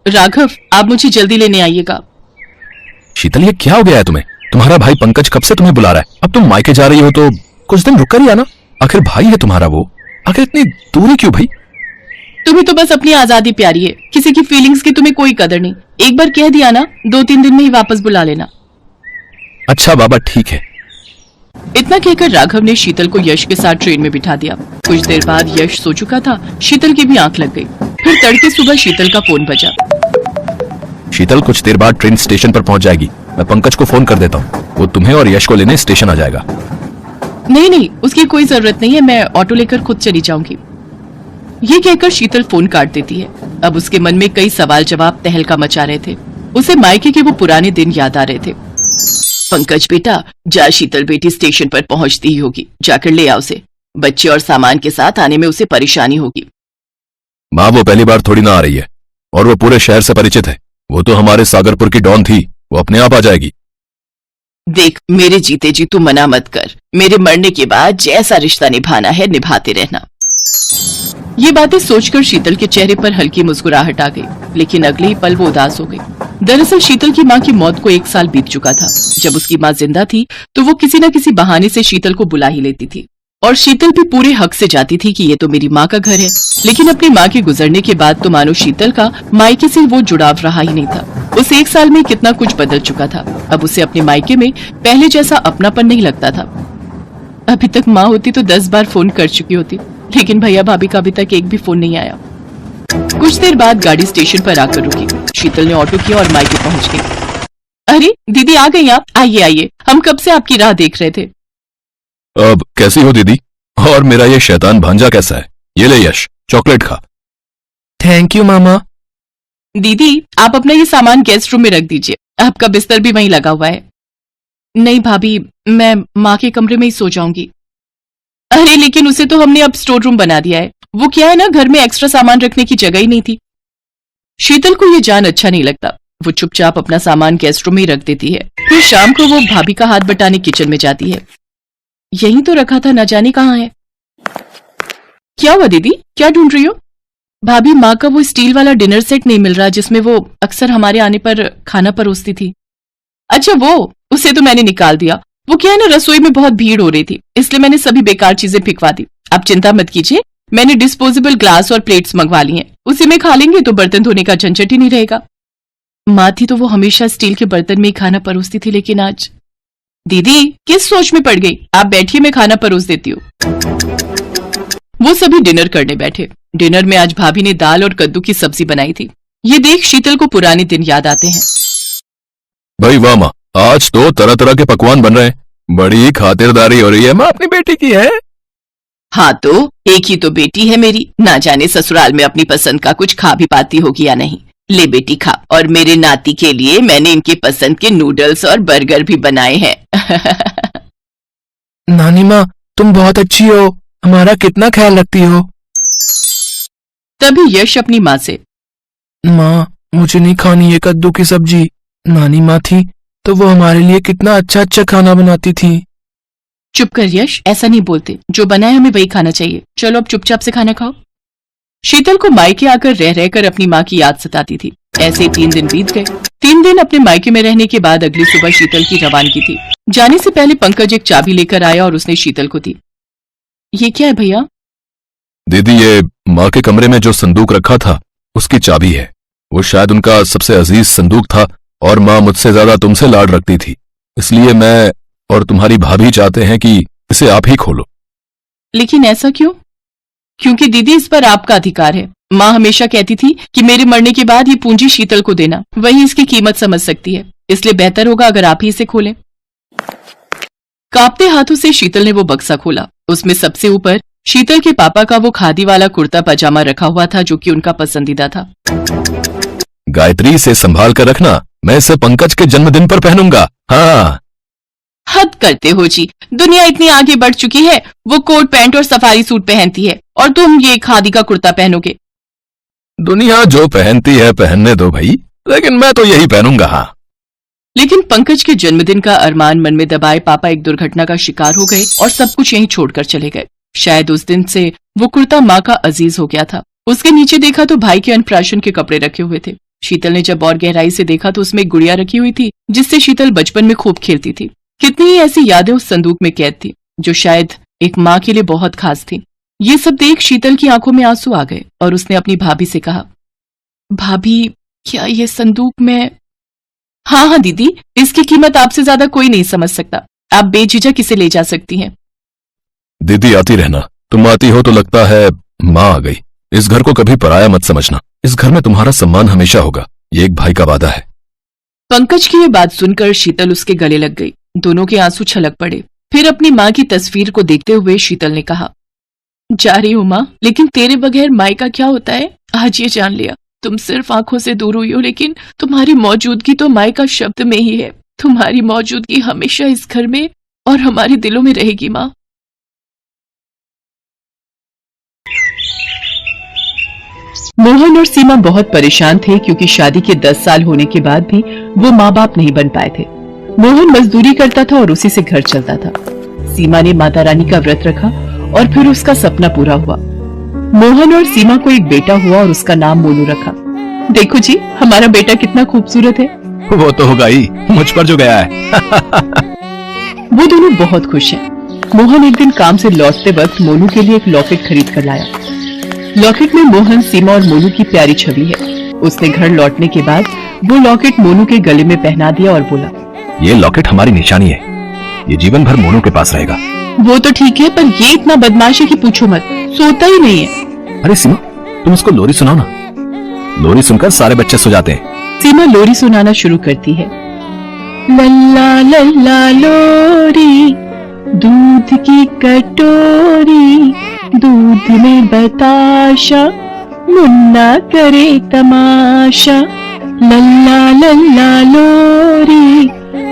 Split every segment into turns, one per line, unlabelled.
राघव, आप मुझे जल्दी लेने आइएगा।
शीतल, ये क्या हो गया है तुम्हें? तुम्हारा भाई पंकज कब से तुम्हें बुला रहा है। अब तुम मायके जा रही हो तो कुछ दिन रुक कर ही आना। आखिर भाई है तुम्हारा वो, आखिर इतनी दूरी क्यों भाई?
तुम्हें तो बस अपनी आजादी प्यारी है, किसी की फीलिंग्स की तुम्हें कोई कदर नहीं। एक बार कह दिया ना, 2-3 दिन में ही वापस बुला लेना।
अच्छा बाबा, ठीक है।
इतना कहकर राघव ने शीतल को यश के साथ ट्रेन में बिठा दिया। कुछ देर बाद यश सो चुका था, शीतल की भी आंख लग गई। फिर तड़के सुबह शीतल का फोन बजा।
शीतल, कुछ देर बाद ट्रेन स्टेशन पर पहुंच जाएगी। मैं पंकज को फोन कर देता हूँ, वो तुम्हें और यश को लेने स्टेशन आ जाएगा।
नहीं नहीं, उसकी कोई जरूरत नहीं है, मैं ऑटो लेकर खुद चली जाऊंगी। ये कहकर शीतल फोन काट देती है। अब उसके मन में कई सवाल जवाब तहलका मचा रहे थे। उसे मायके के वो पुराने दिन याद आ रहे थे। पंकज बेटा, जा, शीतल बेटी स्टेशन पर पहुंचती ही होगी, जाकर ले आओ उसे। बच्चे और सामान के साथ आने में उसे परेशानी होगी।
माँ, वो पहली बार थोड़ी ना आ रही है, और वो पूरे शहर से परिचित है। वो तो हमारे सागरपुर की डॉन थी, वो अपने आप आ जाएगी।
देख, मेरे जीते जी तू मना मत कर। मेरे मरने के बाद जैसा रिश्ता निभाना है निभाते रहना। ये बातें सोचकर शीतल के चेहरे पर हल्की मुस्कुराहट आ गई, लेकिन अगले ही पल वो उदास हो गई। दरअसल शीतल की माँ की मौत को 1 साल बीत चुका था। जब उसकी माँ जिंदा थी तो वो किसी न किसी बहाने से शीतल को बुला ही लेती थी, और शीतल भी पूरे हक से जाती थी कि ये तो मेरी माँ का घर है। लेकिन अपनी माँ के गुजरने के बाद तो मानो शीतल का मायके से वो जुड़ाव रहा ही नहीं था। उस 1 साल में कितना कुछ बदल चुका था। अब उसे अपने मायके में पहले जैसा अपनापन नहीं लगता था। अभी तक माँ होती तो 10 बार फोन कर चुकी होती, लेकिन भैया भाभी का अभी तक एक भी फोन नहीं आया। कुछ देर बाद गाड़ी स्टेशन पर आकर रुकी। शीतल ने ऑटो किया और मायके पहुंच गई। अरे दीदी, आ गई आप? आइए आइए, हम कब से आपकी राह देख रहे थे।
अब कैसी हो दीदी? और मेरा ये शैतान भांजा कैसा है? ये ले यश, चॉकलेट खा।
थैंक यू मामा।
दीदी, आप अपना ये सामान गेस्ट रूम में रख दीजिए, आपका बिस्तर भी वहीं लगा हुआ है। नहीं भाभी, मैं माँ के कमरे में ही सो जाऊंगी। अरे लेकिन उसे तो हमने अब स्टोर रूम बना दिया है। वो क्या है ना, घर में एक्स्ट्रा सामान रखने की जगह ही नहीं थी। शीतल को ये जान अच्छा नहीं लगता। वो चुपचाप अपना सामान गेस्ट रूम में ही रख देती है। फिर शाम को वो भाभी का हाथ बटाने किचन में जाती है। यहीं तो रखा था, न जाने कहाँ है। क्या हुआ दीदी, क्या ढूंढ रही हो? भाभी, माँ का वो स्टील वाला डिनर सेट नहीं मिल रहा जिसमें वो अक्सर हमारे आने पर खाना परोसती थी। अच्छा वो, उसे तो मैंने निकाल दिया। वो क्या है ना, रसोई में बहुत भीड़ हो रही थी, इसलिए मैंने सभी बेकार चीजें फेंकवा दी। आप चिंता मत कीजिए, मैंने डिस्पोजेबल ग्लास और प्लेट्स मंगवा ली हैं। उसी में खा लेंगे तो बर्तन धोने का झंझट ही नहीं रहेगा। माँ थी तो वो हमेशा स्टील के बर्तन में ही खाना परोसती थी, लेकिन आज। दीदी, किस सोच में पड़ गई? आप बैठिए, मैं खाना परोस देती हूँ। वो सभी डिनर करने बैठे। डिनर में आज भाभी ने दाल और कद्दू की सब्जी बनाई थी। ये देख शीतल को पुराने दिन याद आते हैं।
भाई वाह माँ, आज तो तरह तरह के पकवान बन रहे हैं। बड़ी खातिरदारी हो रही है माँ अपनी बेटी की है।
हाँ तो एक ही तो बेटी है मेरी, ना जाने ससुराल में अपनी पसंद का कुछ खा भी पाती होगी या नहीं। ले बेटी खा, और मेरे नाती के लिए मैंने इनके पसंद के नूडल्स और बर्गर भी बनाए हैं।
नानी माँ, तुम बहुत अच्छी हो, हमारा कितना ख्याल रखती हो।
तभी यश अपनी माँ से,
माँ मुझे नहीं खानी ये कद्दू की सब्जी। नानी माँ थी तो वो हमारे लिए कितना अच्छा अच्छा खाना बनाती थी।
चुप कर यश, ऐसा नहीं बोलते, जो बनाए हमें वही खाना चाहिए। चलो अब चुपचाप से खाना खाओ। शीतल को मायके आकर रह रहकर अपनी माँ की याद सताती थी। ऐसे 3 दिन बीत गए। 3 दिन अपने मायके में रहने के बाद अगली सुबह शीतल की रवानगी थी। जाने से पहले पंकज एक चाबी लेकर आया और उसने शीतल को दी। ये क्या है भैया?
दीदी, ये माँ के कमरे में जो संदूक रखा था उसकी चाबी है। वो शायद उनका सबसे अजीज संदूक था, और माँ मुझसे ज्यादा तुमसे लाड रखती थी, इसलिए मैं और तुम्हारी भाभी चाहते हैं कि इसे आप ही खोलो।
लेकिन ऐसा क्यों? क्योंकि दीदी, इस पर आपका अधिकार है। माँ हमेशा कहती थी कि मेरे मरने के बाद ये पूंजी शीतल को देना, वही इसकी कीमत समझ सकती है। इसलिए बेहतर होगा अगर आप ही इसे खोलें। कांपते हाथों से शीतल ने वो बक्सा खोला। उसमें सबसे ऊपर शीतल के पापा का वो खादी वाला कुर्ता पजामा रखा हुआ था, जो कि उनका पसंदीदा था।
गायत्री, से संभाल कर रखना, मैं इसे पंकज के जन्मदिन पर पहनूंगा। हाँ।
हद करते हो जी, दुनिया इतनी आगे बढ़ चुकी है, वो कोट पैंट और सफारी सूट पहनती है और तुम ये खादी का कुर्ता पहनोगे।
दुनिया जो पहनती है पहनने दो भाई, लेकिन मैं तो यही पहनूंगा। हाँ।
लेकिन पंकज के जन्मदिन का अरमान मन में दबाए पापा एक दुर्घटना का शिकार हो गए और सब कुछ यहीं छोड़कर चले गए। शायद उस दिन से वो कुर्ता माँ का अजीज हो गया था। उसके नीचे देखा तो भाई के अन्नप्राशन के कपड़े रखे हुए थे। शीतल ने जब और गहराई से देखा तो उसमें एक गुड़िया रखी हुई थी जिससे शीतल बचपन में खूब खेलती थी। कितनी ही ऐसी यादें उस संदूक में कैद थी जो शायद एक माँ के लिए बहुत खास थी। ये सब देख शीतल की आंखों में आंसू आ गए और उसने अपनी भाभी से कहा, भाभी क्या ये संदूक में? हाँ हाँ दीदी, इसकी कीमत आपसे ज्यादा कोई नहीं समझ सकता, आप बेझिझक इसे ले जा सकती हैं।
दीदी आती रहना, तुम आती हो तो लगता है माँ आ गई। इस घर को कभी पराया मत समझना, इस घर में तुम्हारा सम्मान हमेशा होगा, ये एक भाई का वादा है।
पंकज की ये बात सुनकर शीतल उसके गले लग गई। दोनों के आंसू छलक पड़े। फिर अपनी माँ की तस्वीर को देखते हुए शीतल ने कहा, जा रही हूँ माँ, लेकिन तेरे बगैर माई का क्या होता है आज ये जान लिया। तुम सिर्फ आंखों से दूर हुई हो, लेकिन तुम्हारी मौजूदगी तो माई का शब्द में ही है। तुम्हारी मौजूदगी हमेशा इस घर में और हमारे दिलों में रहेगी माँ। मोहन और सीमा बहुत परेशान थे क्योंकि शादी के 10 साल होने के बाद भी वो माँ बाप नहीं बन पाए थे। मोहन मजदूरी करता था और उसी से घर चलता था। सीमा ने माता रानी का व्रत रखा और फिर उसका सपना पूरा हुआ। मोहन और सीमा को एक बेटा हुआ और उसका नाम मोनू रखा। देखो जी, हमारा बेटा कितना खूबसूरत है।
वो तो होगा ही, मुझ पर जो गया है।
वो दोनों बहुत खुश हैं। मोहन एक दिन काम से लौटते वक्त मोनू के लिए एक लॉकेट खरीद कर लाया। लॉकेट में मोहन, सीमा और मोनू की प्यारी छवि है। उसने घर लौटने के बाद वो लॉकेट मोनू के गले में पहना दिया और बोला,
ये लॉकेट हमारी निशानी है, ये जीवन भर मोनू के पास रहेगा।
वो तो ठीक है, पर ये इतना बदमाश है कि पूछो मत, सोता ही नहीं है।
अरे सीमा, तुम उसको लोरी सुनाओ ना, लोरी सुनकर सारे बच्चे सो जाते हैं।
सीमा लोरी सुनाना शुरू करती है। लल्ला लल्ला लोरी, दूध की कटोरी, दूध में बताशा, मुन्ना करे तमाशा। लल्ला लल्ला लोरी,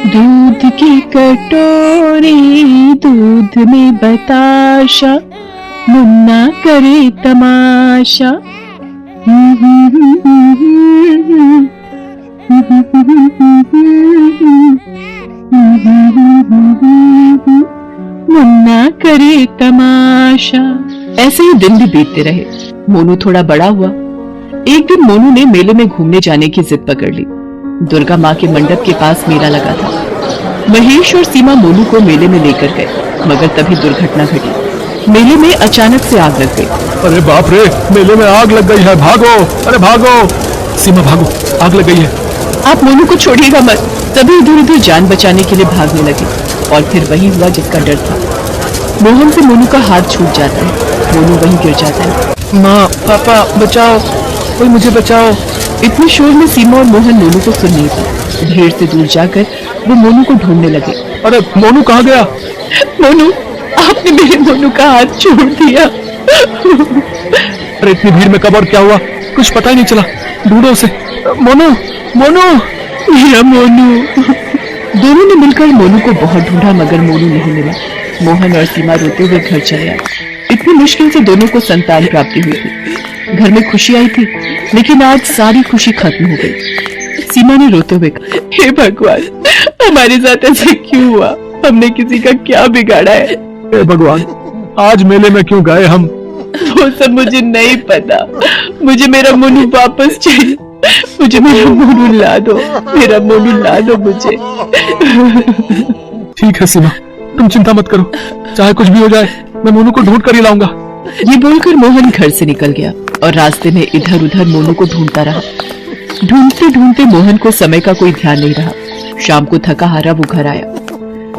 दूध की कटोरी, दूध में बताशा, मुन्ना करे तमाशा। मुन्ना करे तमाशा। ऐसे ही दिन भी बीतते रहे। मोनू थोड़ा बड़ा हुआ। एक दिन मोनू ने मेले में घूमने जाने की जिद पकड़ ली। दुर्गा माँ के मंडप के पास मेला लगा था। महेश और सीमा मोनू को मेले में लेकर गए, मगर तभी दुर्घटना घटी। मेले में अचानक से आग लग गई।
अरे बाप रे, मेले में आग लग गई है, भागो, अरे भागो। सीमा भागो, आग लग गई है।
आप मोनू को छोड़िएगा मत। तभी इधर उधर जान बचाने के लिए भागने लगे और फिर वही हुआ जिसका डर था। मोहन से मोनू का हाथ छूट जाता है। मोनू वहीं गिर जाता है।
माँ, पापा, बचाओ, कोई मुझे बचाओ।
इतने शोर में सीमा और मोहन मोनू को सुन नहीं पाए। भीड़ से दूर जाकर वो मोनू को ढूंढने लगे।
अरे मोनू कहाँ गया?
मोनू, आपने मेरे मोनू का हाथ छोड़ दिया।
अरे इतनी भीड़ में कब और क्या हुआ, कुछ पता ही नहीं चला। ढूंढो उसे। मोनू, मोनू,
मेरा मोनू। दोनों ने मिलकर मोनू को बहुत ढूंढा, मगर मोनू नहीं मिला। मोहन और सीमा रोते हुए घर चले आए। इतनी मुश्किल से दोनों को संतान प्राप्ति हुई थी। घर में खुशी आई थी, लेकिन आज सारी खुशी खत्म हो गई। सीमा ने रोते हुए कहा, हे भगवान, हमारे साथ ऐसा क्यों हुआ? हमने किसी का क्या बिगाड़ा है?
हे भगवान, आज मेले में क्यों गए हम?
वो सब मुझे नहीं पता। मुझे मेरा मोनू वापस चाहिए। मुझे मेरा मोनू ला दो, मेरा मोनू ला दो मुझे।
ठीक है सीमा, तुम चिंता मत करो, चाहे कुछ भी हो जाए, मैं मोनू को ढूंढ कर ही लाऊंगा।
ये बोलकर मोहन घर से निकल गया और रास्ते में इधर उधर मोनू को ढूंढता रहा। ढूंढते ढूंढते मोहन को समय का कोई ध्यान नहीं रहा। शाम को थका हारा वो घर आया।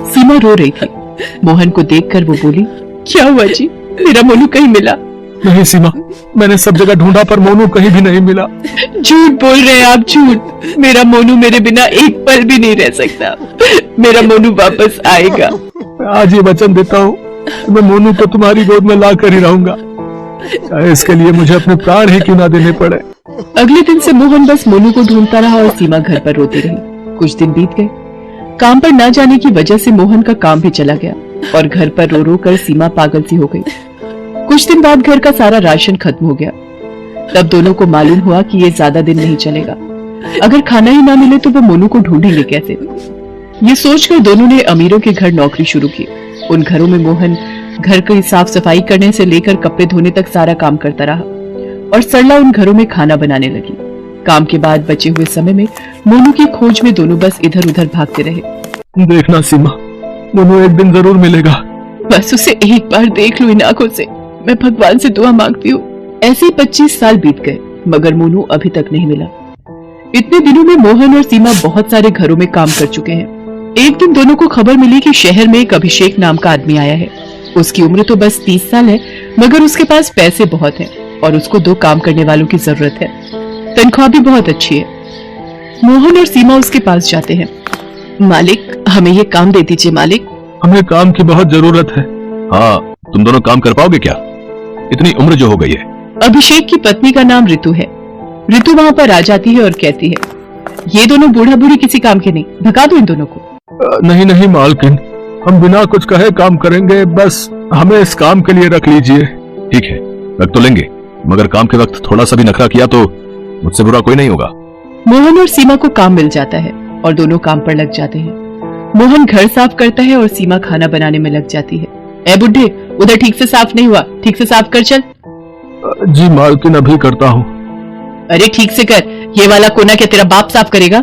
सीमा रो रही थी। मोहन को देखकर वो बोली, क्या हुआ जी, मेरा मोनू कहीं मिला?
नहीं सीमा, मैंने सब जगह ढूंढा पर मोनू कहीं भी नहीं मिला।
झूठ बोल रहे हैं आप, झूठ। मेरा मोनू मेरे बिना एक पल भी नहीं रह सकता। मेरा मोनू वापस आएगा।
आज ये वचन देता हूँ, मैं मोनू को तुम्हारी गोद में ला कर ही रहूंगा, चाहे इसके लिए मुझे अपने प्राण ही क्यों ना देने पड़े।
अगले दिन से मोहन बस मोनू को ढूंढता रहा और सीमा घर पर रोती रही। कुछ दिन बीत गए। काम पर न जाने की वजह से मोहन का काम भी चला गया और घर पर रो रो कर सीमा पागल सी हो गई। कुछ दिन बाद घर का सारा राशन खत्म हो गया। तब दोनों को मालूम हुआ कि ये ज्यादा दिन नहीं चलेगा। अगर खाना ही ना मिले तो वो मोनू को ढूंढेंगे कैसे? ये सोचकर दोनों ने अमीरों के घर नौकरी शुरू की। उन घरों में मोहन घर की साफ सफाई करने से लेकर कपड़े धोने तक सारा काम करता रहा और सरला उन घरों में खाना बनाने लगी। काम के बाद बचे हुए समय में मोनू की खोज में दोनों बस इधर उधर भागते रहे।
देखना सीमा, मोनू एक दिन जरूर मिलेगा।
बस उसे एक बार देख लो इन आंखों से, मैं भगवान से दुआ मांगती हूँ। ऐसे ही 25 साल बीत गए मगर मोनू अभी तक नहीं मिला। इतने दिनों में मोहन और सीमा बहुत सारे घरों में काम कर चुके हैं। एक दिन दोनों को खबर मिली कि शहर में एक अभिषेक नाम का आदमी आया है। उसकी उम्र तो बस 30 साल है मगर उसके पास पैसे बहुत हैं और उसको 2 काम करने वालों की जरूरत है। तनख्वाह भी बहुत अच्छी है। मोहन और सीमा उसके पास जाते हैं। मालिक, हमें ये काम दे दीजिए मालिक।
हमें काम की बहुत जरूरत है। हाँ, तुम दोनों काम कर पाओगे क्या? इतनी उम्र जो हो गई है।
अभिषेक की पत्नी का नाम ऋतु है। ऋतु वहाँ पर आ जाती है और कहती है, ये दोनों बूढ़ा बूढ़ी किसी काम के नहीं, भगा दो इन दोनों को।
नहीं नहीं मालकिन, हम बिना कुछ कहे काम करेंगे, बस हमें इस काम के लिए रख लीजिए। ठीक है, रख तो लेंगे, मगर काम के वक्त थोड़ा सा भी नखरा किया तो मुझसे बुरा कोई नहीं होगा।
मोहन और सीमा को काम मिल जाता है और दोनों काम पर लग जाते हैं। मोहन घर साफ करता है और सीमा खाना बनाने में लग जाती है। ए बुड्ढे, उधर ठीक से साफ नहीं हुआ, ठीक से साफ कर चल।
जी मालकिन, अभी करता हूँ।
अरे ठीक से कर, ये वाला कोना क्या तेरा बाप साफ करेगा?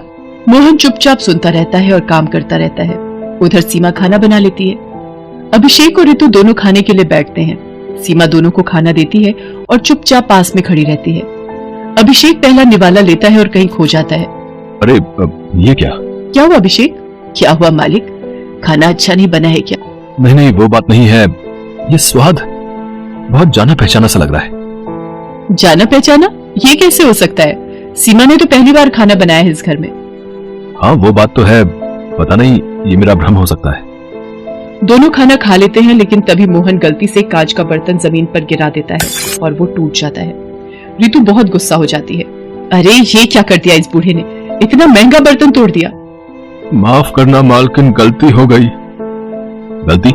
मोहन चुपचाप सुनता रहता है और काम करता रहता है। उधर सीमा खाना बना लेती है। अभिषेक और ऋतु दोनों खाने के लिए बैठते हैं। सीमा दोनों को खाना देती है और चुपचाप पास में खड़ी रहती है। अभिषेक पहला निवाला लेता है और कहीं खो जाता है।
अरे ये क्या
हुआ अभिषेक? क्या हुआ मालिक? खाना अच्छा नहीं बना है क्या?
नहीं नहीं, वो बात नहीं है, ये स्वाद बहुत जाना पहचाना सा लग रहा है।
जाना पहचाना? ये कैसे हो सकता है? सीमा ने तो पहली बार खाना बनाया है इस घर में।
हाँ वो बात तो है, पता नहीं, ये मेरा भ्रम हो सकता है।
दोनों खाना खा लेते हैं लेकिन तभी मोहन गलती से कांच का बर्तन जमीन पर गिरा देता है और वो टूट जाता है। ऋतु बहुत गुस्सा हो जाती है। अरे ये क्या कर दिया इस बूढ़े ने, इतना महंगा बर्तन तोड़ दिया।
माफ करना मालकिन, गलती हो गई। गलती?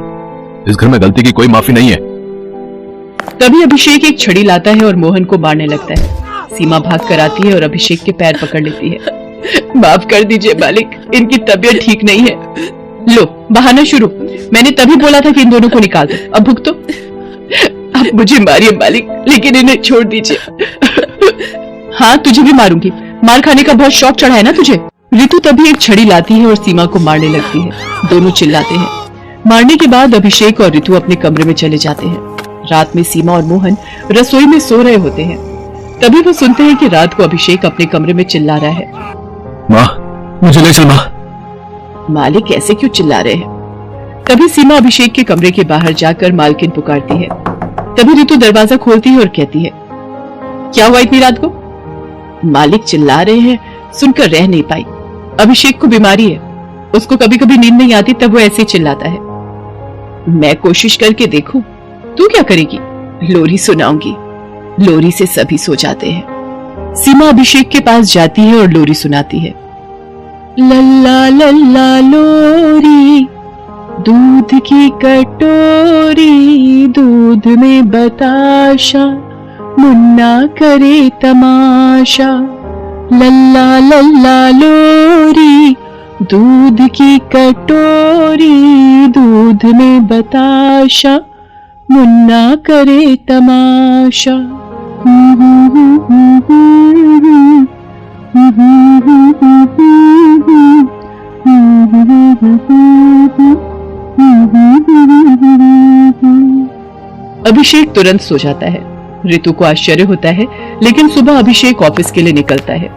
इस घर में गलती की कोई माफी नहीं है।
तभी अभिषेक एक छड़ी लाता है और मोहन को मारने लगता है। सीमा भाग कर आती है और अभिषेक के पैर पकड़ लेती है। माफ कर दीजिए मालिक, इनकी तबीयत ठीक नहीं है। लो बहाना शुरू, मैंने तभी बोला था कि इन दोनों को निकाल दो, अब भुगतो। अब मुझे मारिए मालिक, लेकिन इन्हें छोड़ दीजिए। हाँ तुझे भी मारूंगी, मार खाने का बहुत शौक चढ़ा है ना तुझे। ऋतु तभी एक छड़ी लाती है और सीमा को मारने लगती है। दोनों चिल्लाते हैं। मारने के बाद अभिषेक और ऋतु अपने कमरे में चले जाते हैं। रात में सीमा और मोहन रसोई में सो रहे होते हैं। तभी वो सुनते हैं कि रात को अभिषेक अपने कमरे में चिल्ला रहा है,
माँ मुझे ले चल। माँ
मालिक ऐसे क्यों चिल्ला रहे हैं? तभी सीमा अभिषेक के कमरे के बाहर जाकर मालकिन पुकारती है। तभी ऋतु दरवाजा खोलती है और कहती है, क्या हुआ इतनी रात को? मालिक चिल्ला रहे हैं, सुनकर रह नहीं पाई। अभिषेक को बीमारी है, उसको कभी कभी नींद नहीं आती, तब वो ऐसे चिल्लाता है। मैं कोशिश करके देखूं, तू क्या करेगी? लोरी सुनाऊंगी, लोरी से सभी सो जाते हैं। सीमा अभिषेक के पास जाती है और लोरी सुनाती है। लल्ला लल्ला लोरी, दूध की कटोरी, दूध में बताशा, मुन्ना करे तमाशा। लल्ला लल्ला लोरी, दूध की कटोरी, दूध में बताशा, मुन्ना करे तमाशा। अभिषेक तुरंत सो जाता है। ऋतु को आश्चर्य होता है, लेकिन सुबह अभिषेक ऑफिस के लिए निकलता है।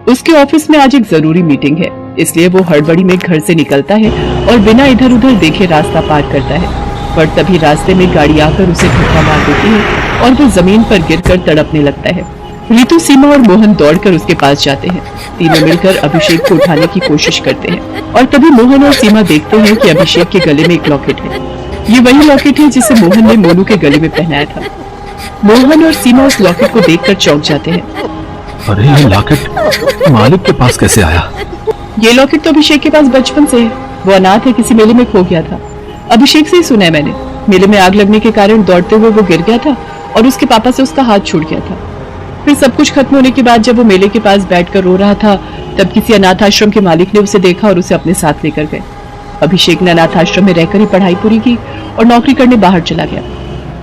उसके ऑफिस में आज एक जरूरी मीटिंग है, इसलिए वो हड़बड़ी में घर से निकलता है और बिना इधर उधर देखे रास्ता पार करता है। पर तभी रास्ते में गाड़ी आकर उसे धक्का मार देती है और वो जमीन पर गिरकर तड़पने लगता है। ऋतु, सीमा और मोहन दौड़कर उसके पास जाते हैं। तीनों मिलकर अभिषेक को उठाने की कोशिश करते हैं और तभी मोहन और सीमा देखते हैं कि अभिषेक के गले में एक लॉकेट है। ये वही लॉकेट है जिसे मोहन ने मोनू के गले में पहनाया था। मोहन और सीमा उस लॉकेट को देखकर चौंक जाते हैं।
अरे ये लॉकेट मालिक के पास कैसे आया?
ये लॉकेट तो अभिषेक के पास बचपन से है। वो अनाथ है, किसी मेले में खो गया था। अभिषेक से ही सुना है मैंने। मेले में आग लगने के कारण दौड़ते हुए वो गिर गया था और उसके पापा से उसका हाथ छूट गया था। फिर सब कुछ खत्म होने के बाद जब वो मेले के पास बैठकर रो रहा था, तब किसी अनाथ आश्रम के मालिक ने उसे देखा और उसे अपने साथ लेकर गए। अभिषेक ने अनाथ आश्रम में रहकर ही पढ़ाई पूरी की और नौकरी करने बाहर चला गया।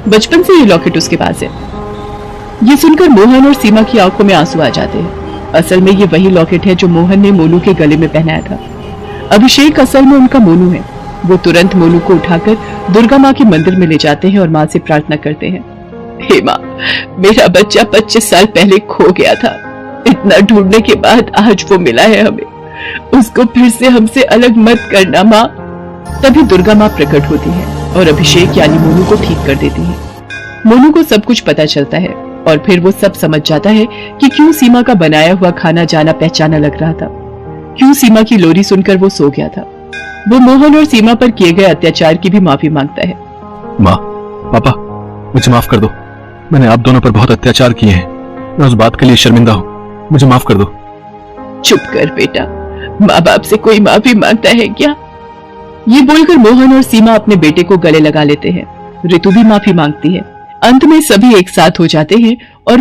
बचपन से ये लॉकेट उसके पास है। ये सुनकर मोहन और सीमा की आंखों में आंसू आ जाते हैं। असल में ये वही लॉकेट है जो मोहन ने मोनू के गले में पहनाया था। अभिषेक असल में उनका मोनू है। वो तुरंत मोनू को उठाकर दुर्गा माँ के मंदिर में ले जाते हैं और माँ से प्रार्थना करते हैं, हे माँ, मेरा बच्चा 25 साल पहले खो गया था। इतना ढूंढने के बाद आज वो मिला है हमें। उसको फिर से हमसे अलग मत करना माँ। तभी दुर्गा माँ प्रकट होती है और अभिषेक यानी मोनू को ठीक कर देती है। मोनू को सब कुछ पता चलता है और फिर वो सब समझ जाता है कि क्यों सीमा का बनाया हुआ खाना जाना पहचाना लग रहा था, क्यों सीमा की लोरी सुनकर वो सो गया था। वो मोहन और सीमा पर किए गए अत्याचार की भी माफी मांगता है।
माँ, पापा, मुझे माफ कर दो। मैंने आप दोनों पर बहुत अत्याचार किए हैं। मैं उस बात के लिए शर्मिंदा हूँ। मुझे माफ कर दो।
चुप कर बेटा, माँ बाप से कोई माफी मांगता है क्या? ये बोलकर मोहन और सीमा अपने बेटे को गले लगा लेते हैं। ऋतु भी माफी मांगती है। अंत में सभी एक साथ हो जाते हैं और